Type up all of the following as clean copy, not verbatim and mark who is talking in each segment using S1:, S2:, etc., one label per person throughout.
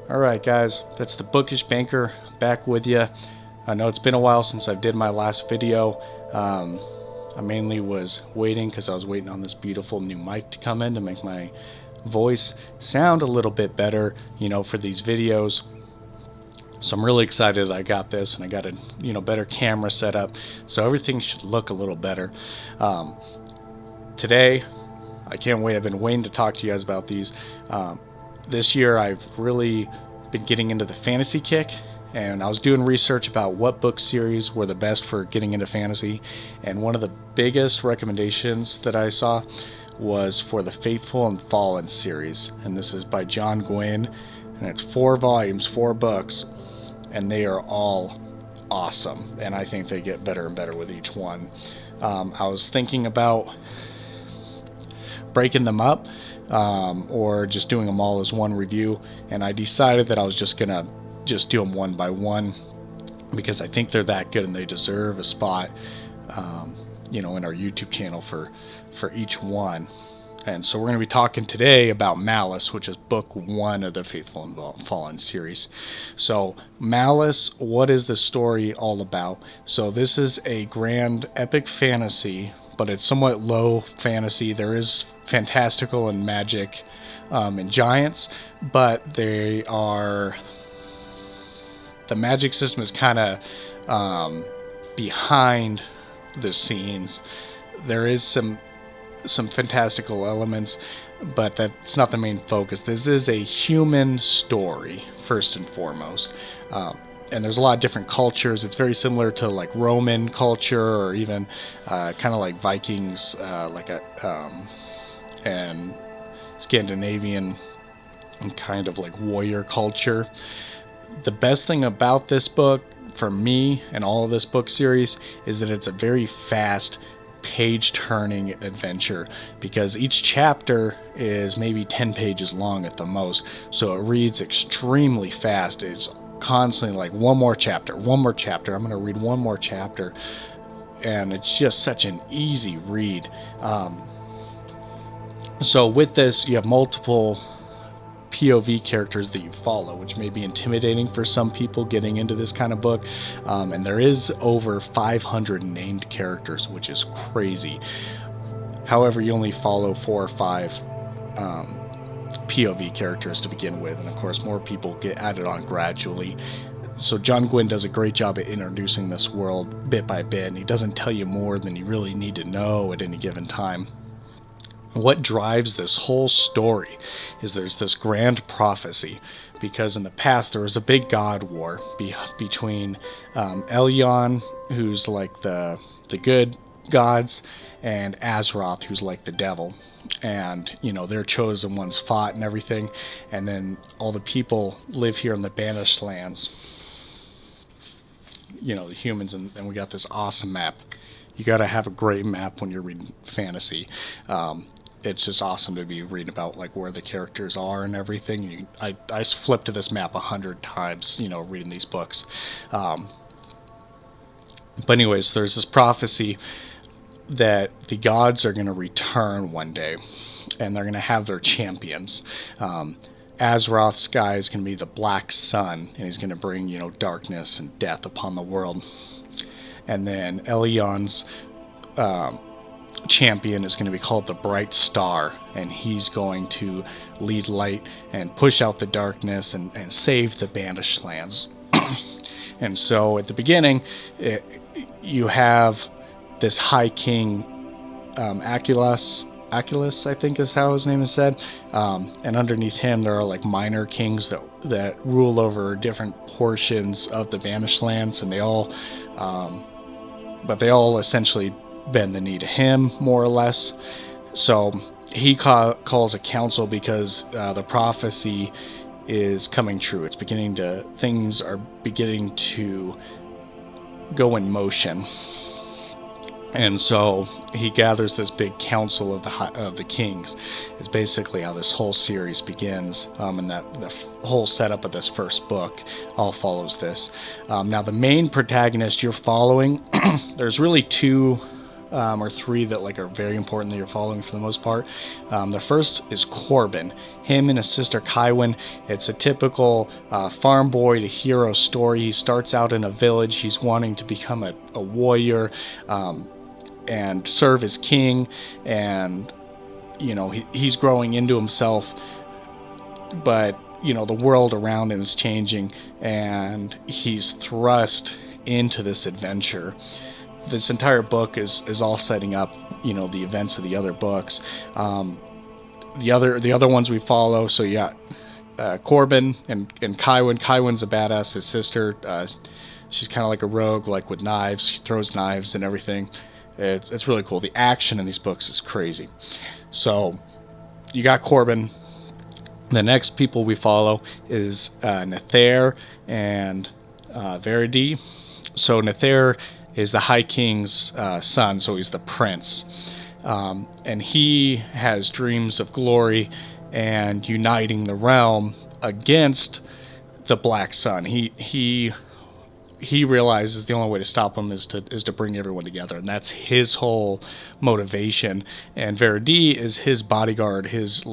S1: Alright guys, that's the Bookish Banker back with you. I know it's been a while since I did my last video. I mainly was waiting because I was waiting on this beautiful new mic to come in to make my voice sound a little bit better, for these videos. So I'm really excited that I got this, and I got a better camera set up, so everything should look a little better. Today, I can't wait. I've been waiting to talk to you guys about these. This year I've really been getting into the fantasy kick, and I was doing research about what book series were the best for getting into fantasy, and one of the biggest recommendations that I saw was for the Faithful and Fallen series, and this is by John Gwynne, and it's 4 volumes, 4 books, and they are all awesome, and I think they get better and better with each one. I was thinking about breaking them up, or just doing them all as one review, and I decided that I was just gonna do them one by one, because I think they're that good and they deserve a spot in our YouTube channel for each one. And so we're going to be talking today about Malice, which is book 1 of the Faithful and Fallen series. So Malice, what is the story all about? So this is a grand epic fantasy, but it's somewhat low fantasy. There is fantastical and magic and giants, but the magic system is kind of behind the scenes. There is some fantastical elements, but that's not the main focus. This is a human story, first and foremost. And there's a lot of different cultures. It's very similar to like Roman culture, or even kind of like Vikings, and Scandinavian and kind of like warrior culture. The best thing about this book, for me, and all of this book series, is that it's a very fast page-turning adventure, because each chapter is maybe 10 pages long at the most, so it reads extremely fast. It's constantly like one more chapter, I'm going to read one more chapter, and it's just such an easy read. So with this, you have multiple POV characters that you follow, which may be intimidating for some people getting into this kind of book, and there is over 500 named characters, which is crazy. However, you only follow 4 or 5 POV characters to begin with, and of course more people get added on gradually. So John Gwynne does a great job at introducing this world bit by bit, and he doesn't tell you more than you really need to know at any given time. What drives this whole story is there's this grand prophecy, because in the past there was a big god war between Elyon, who's like the good gods, and Azeroth, who's like the devil. And their chosen ones fought and everything, and then all the people live here in the banished lands, the humans, and we got this awesome map. You got to have a great map when you're reading fantasy. It's just awesome to be reading about like where the characters are and everything. I flipped to this map 100 times, reading these books. But anyways, there's this prophecy that the gods are going to return one day, and they're going to have their champions. Azeroth's guy is going to be the Black Sun, and he's going to bring, darkness and death upon the world. And then Elyon's champion is going to be called the Bright Star, and he's going to lead light and push out the darkness and save the banished lands. And so at the beginning, you have this High King, Aculus, I think is how his name is said, and underneath him there are like minor kings that rule over different portions of the banished lands, and they all essentially bend the knee to him, more or less. So he calls a council, because the prophecy is coming true. Things are beginning to go in motion. And so he gathers this big council of the kings. Is basically how this whole series begins, and that the whole setup of this first book all follows this. Now the main protagonist you're following, there's really 2 or three that like are very important that you're following for the most part. The first is Corbin. Him and his sister Kywin. It's a typical farm boy to hero story. He starts out in a village. He's wanting to become a warrior and serve as king, and he's growing into himself, but the world around him is changing, and he's thrust into this adventure. This entire book is all setting up, the events of the other books. The other ones we follow. So yeah, Corbin and Kywin. Kywin's a badass. His sister, she's kind of like a rogue, like with knives. She throws knives and everything. It's really cool. The action in these books is crazy. So you got Corbin. The next people we follow is Nether and Verity. So Nether is the High King's son, so he's the prince. And he has dreams of glory and uniting the realm against the Black Sun. He realizes the only way to stop him is to bring everyone together, and that's his whole motivation. And Verity is his bodyguard, his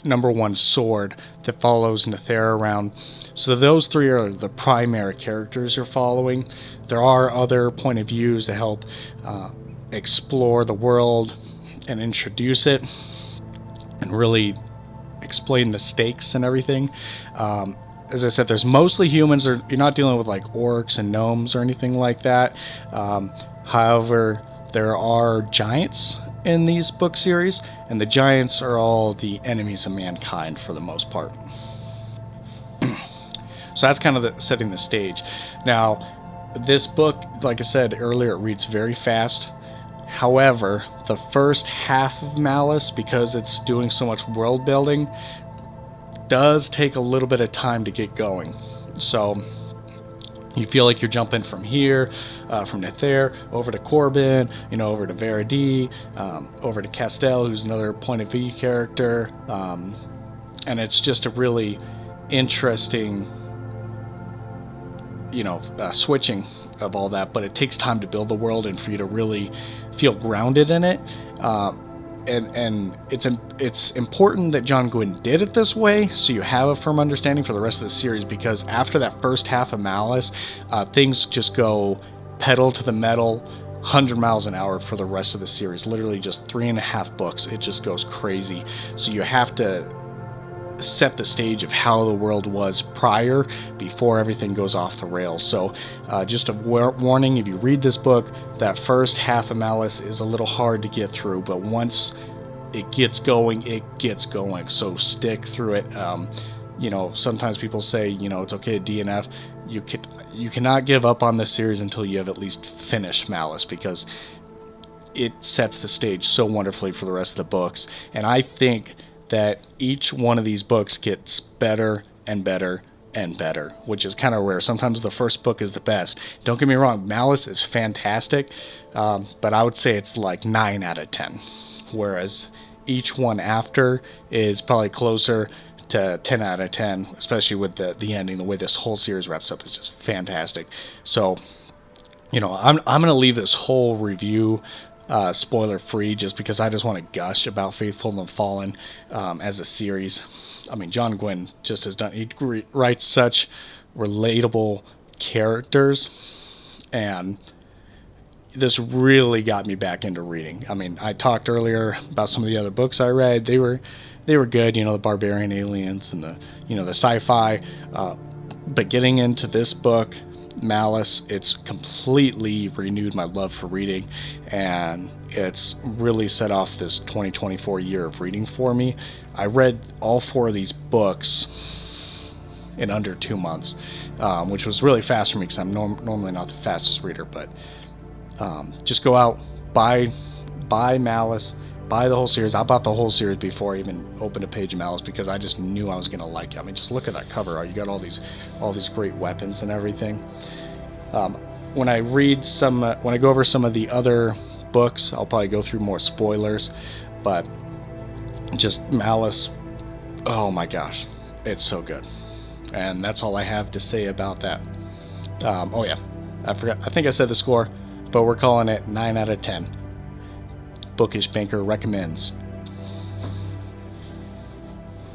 S1: number one sword that follows Nether around. So those three are the primary characters you're following. There are other point of views that help explore the world and introduce it and really explain the stakes and everything. As I said, there's mostly humans. You're not dealing with orcs and gnomes or anything like that. However, there are giants in these book series, and the giants are all the enemies of mankind for the most part. So that's kind of setting the stage. Now, this book, like I said earlier, it reads very fast. However, the first half of Malice, because it's doing so much world building, does take a little bit of time to get going. So you feel like you're jumping from here, from Nether, over to Corbin, over to Verity, over to Castell, who's another point of view character. And it's just a really interesting, switching of all that, but it takes time to build the world and for you to really feel grounded in it. And it's important that John Gwynne did it this way, so you have a firm understanding for the rest of the series, because after that first half of Malice, things just go pedal to the metal, 100 miles an hour for the rest of the series. Literally just 3.5 books. It just goes crazy. So you have to set the stage of how the world was prior, before everything goes off the rails. So just a warning, if you read this book, that first half of Malice is a little hard to get through, but once it gets going, so stick through it. Sometimes people say, it's okay to DNF. You cannot give up on this series until you have at least finished Malice, because it sets the stage so wonderfully for the rest of the books. And I think that each one of these books gets better and better and better, which is kind of rare. Sometimes the first book is the best. Don't get me wrong, Malice is fantastic, but I would say it's like 9 out of 10, whereas each one after is probably closer to 10 out of 10, especially with the ending. The way this whole series wraps up is just fantastic. So, I'm going to leave this whole review spoiler free, just because I just want to gush about Faithful and Fallen as a series. I mean, John Gwynne just has done, he writes such relatable characters, and this really got me back into reading. I mean, I talked earlier about some of the other books I read. They were good, the barbarian aliens and the sci-fi, but getting into this book, Malice, it's completely renewed my love for reading, and it's really set off this 2024 year of reading for me. I read all 4 of these books in under 2 months, which was really fast for me, because I'm normally not the fastest reader. But just go out, buy Malice, buy the whole series. I bought the whole series before I even opened a page of Malice, because I just knew I was going to like it. I mean, just look at that cover. You got all these great weapons and everything. When I go over some of the other books, I'll probably go through more spoilers, but just Malice, oh my gosh, it's so good. And that's all I have to say about that. Oh yeah, I forgot. I think I said the score, but we're calling it 9 out of 10. Bookish Banker recommends.